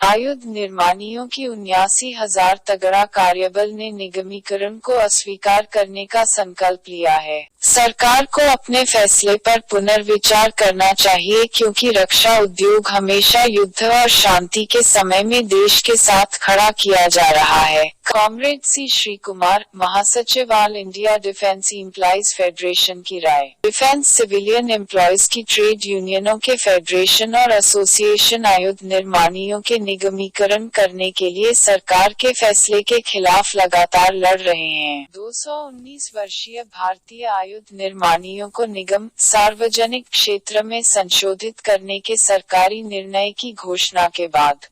आयुध निर्माणियों की 79,000 तगड़ा कार्यबल ने निगमीकरण को अस्वीकार करने का संकल्प लिया है। सरकार को अपने फैसले पर पुनर्विचार करना चाहिए क्योंकि रक्षा उद्योग हमेशा युद्ध और शांति के समय में देश के साथ खड़ा किया जा रहा है। कॉमरेड सी श्री कुमार, महासचिव all India defence employees federation की राय। डिफेंस सिविलियन एम्प्लॉइज की ट्रेड यूनियनों के फेडरेशन और एसोसिएशन आयुध निर्माणियों के निगमीकरण करने के लिए सरकार के फैसले के खिलाफ लगातार लड़ रहे हैं। 219 वर्षीय भारतीय आयुध निर्माणियों को निगम सार्वजनिक क्षेत्र में संशोधित करने के सरकारी निर्णय की घोषणा के बाद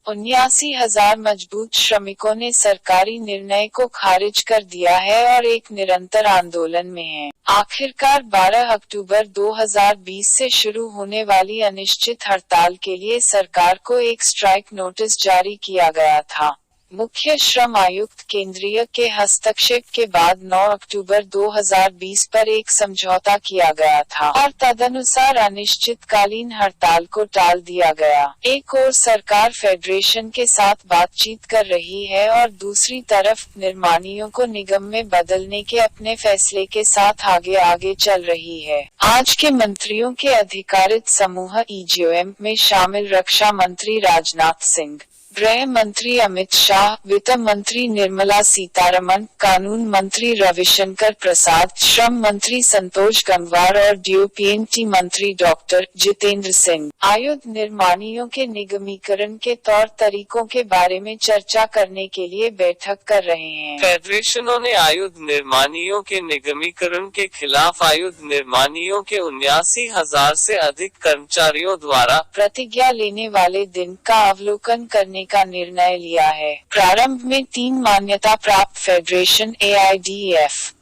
79,000 मजबूत श्रमिकों ने सरकारी निर्णय को खारिज कर दिया है और एक निरंतर आंदोलन में है। आखिरकार 12 अक्टूबर 2020 से शुरू होने वाली अनिश्चित हड़ताल के लिए सरकार को एक स्ट्राइक नोटिस जारी किया गया था। मुख्य श्रम आयुक्त केंद्रीय के हस्तक्षेप के बाद 9 अक्टूबर 2020 पर एक समझौता किया गया था और तदनुसार अनिश्चितकालीन हड़ताल को टाल दिया गया। एक ओर सरकार फेडरेशन के साथ बातचीत कर रही है और दूसरी तरफ निर्माणियों को निगम में बदलने के अपने फैसले के साथ आगे आगे चल रही है। आज के मंत्रियों के अधिकारित समूह ईजीओएम में शामिल रक्षा मंत्री राजनाथ सिंह, गृह मंत्री अमित शाह, वित्त मंत्री निर्मला सीतारमण, कानून मंत्री रविशंकर प्रसाद, श्रम मंत्री संतोष गंगवार और डीओपीटी मंत्री डॉक्टर जितेंद्र सिंह आयुध निर्माणियों के निगमीकरण के तौर तरीकों के बारे में चर्चा करने के लिए बैठक कर रहे हैं। फेडरेशनों ने आयुध निर्माणियों के निगमीकरण के खिलाफ आयुध निर्माणियों के 79,000 से अधिक कर्मचारियों द्वारा प्रतिज्ञा लेने वाले दिन का अवलोकन करने का निर्णय लिया है। प्रारंभ में 3 मान्यता प्राप्त फेडरेशन AIDF,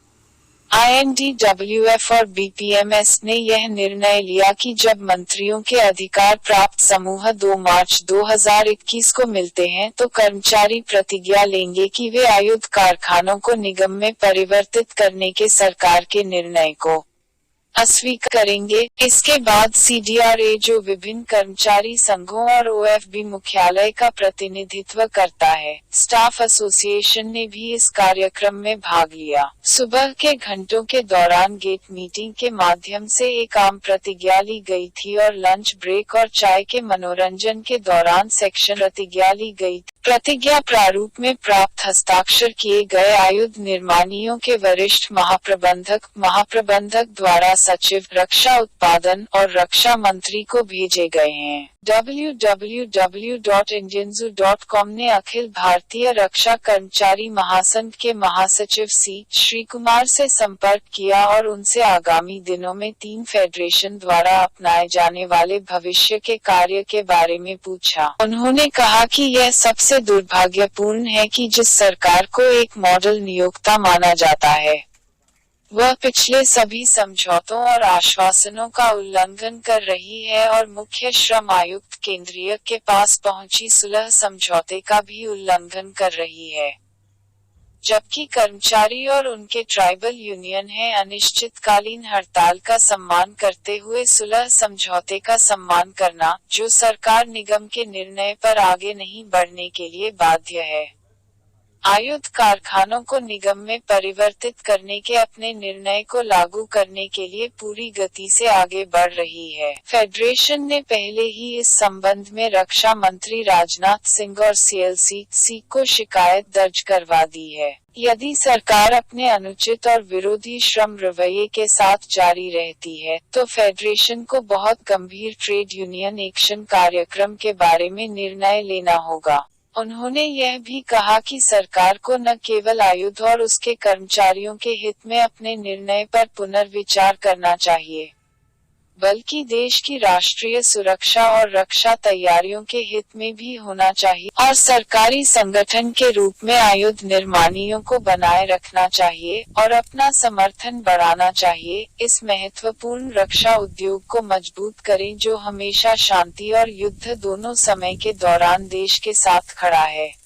INDWF और BPMS ने यह निर्णय लिया कि जब मंत्रियों के अधिकार प्राप्त समूह 2 मार्च 2021 को मिलते हैं तो कर्मचारी प्रतिज्ञा लेंगे कि वे आयुध कारखानों को निगम में परिवर्तित करने के सरकार के निर्णय को अस्वीकार करेंगे। इसके बाद CDRA, जो विभिन्न कर्मचारी संघों और OFB मुख्यालय का प्रतिनिधित्व करता है, स्टाफ एसोसिएशन ने भी इस कार्यक्रम में भाग लिया। सुबह के घंटों के दौरान गेट मीटिंग के माध्यम से एक आम प्रतिज्ञा ली गई थी और लंच ब्रेक और चाय के मनोरंजन के दौरान सेक्शन प्रतिज्ञा ली गई थी। प्रतिज्ञा प्रारूप में प्राप्त हस्ताक्षर किए गए आयुध निर्माणियों के वरिष्ठ महाप्रबंधक द्वारा सचिव, रक्षा उत्पादन और रक्षा मंत्री को भेजे गए हैं। www.indianzoo.com ने अखिल भारतीय रक्षा कर्मचारी महासंघ के महासचिव सी श्री कुमार से संपर्क किया और उनसे आगामी दिनों में 3 फेडरेशन द्वारा अपनाए जाने वाले भविष्य के कार्य के बारे में पूछा। उन्होंने कहा कि यह सबसे दुर्भाग्यपूर्ण है कि जिस सरकार को एक मॉडल नियोक्ता माना जाता है, वह पिछले सभी समझौतों और आश्वासनों का उल्लंघन कर रही है और मुख्य श्रम आयुक्त केंद्रीय के पास पहुंची सुलह समझौते का भी उल्लंघन कर रही है, जबकि कर्मचारी और उनके ट्राइबल यूनियन है अनिश्चितकालीन हड़ताल का सम्मान करते हुए सुलह समझौते का सम्मान करना, जो सरकार निगम के निर्णय पर आगे नहीं बढ़ने के लिए बाध्य है। आयुध कारखानों को निगम में परिवर्तित करने के अपने निर्णय को लागू करने के लिए पूरी गति से आगे बढ़ रही है। फेडरेशन ने पहले ही इस संबंध में रक्षा मंत्री राजनाथ सिंह और CLC को शिकायत दर्ज करवा दी है। यदि सरकार अपने अनुचित और विरोधी श्रम रवैये के साथ जारी रहती है, तो फेडरेशन को बहुत गंभीर ट्रेड यूनियन एक्शन कार्यक्रम के बारे में निर्णय लेना होगा। उन्होंने यह भी कहा कि सरकार को न केवल आयुध और उसके कर्मचारियों के हित में अपने निर्णय पर पुनर्विचार करना चाहिए, बल्कि देश की राष्ट्रीय सुरक्षा और रक्षा तैयारियों के हित में भी होना चाहिए और सरकारी संगठन के रूप में आयुध निर्माणियों को बनाए रखना चाहिए और अपना समर्थन बढ़ाना चाहिए। इस महत्वपूर्ण रक्षा उद्योग को मजबूत करें जो हमेशा शांति और युद्ध दोनों समय के दौरान देश के साथ खड़ा है।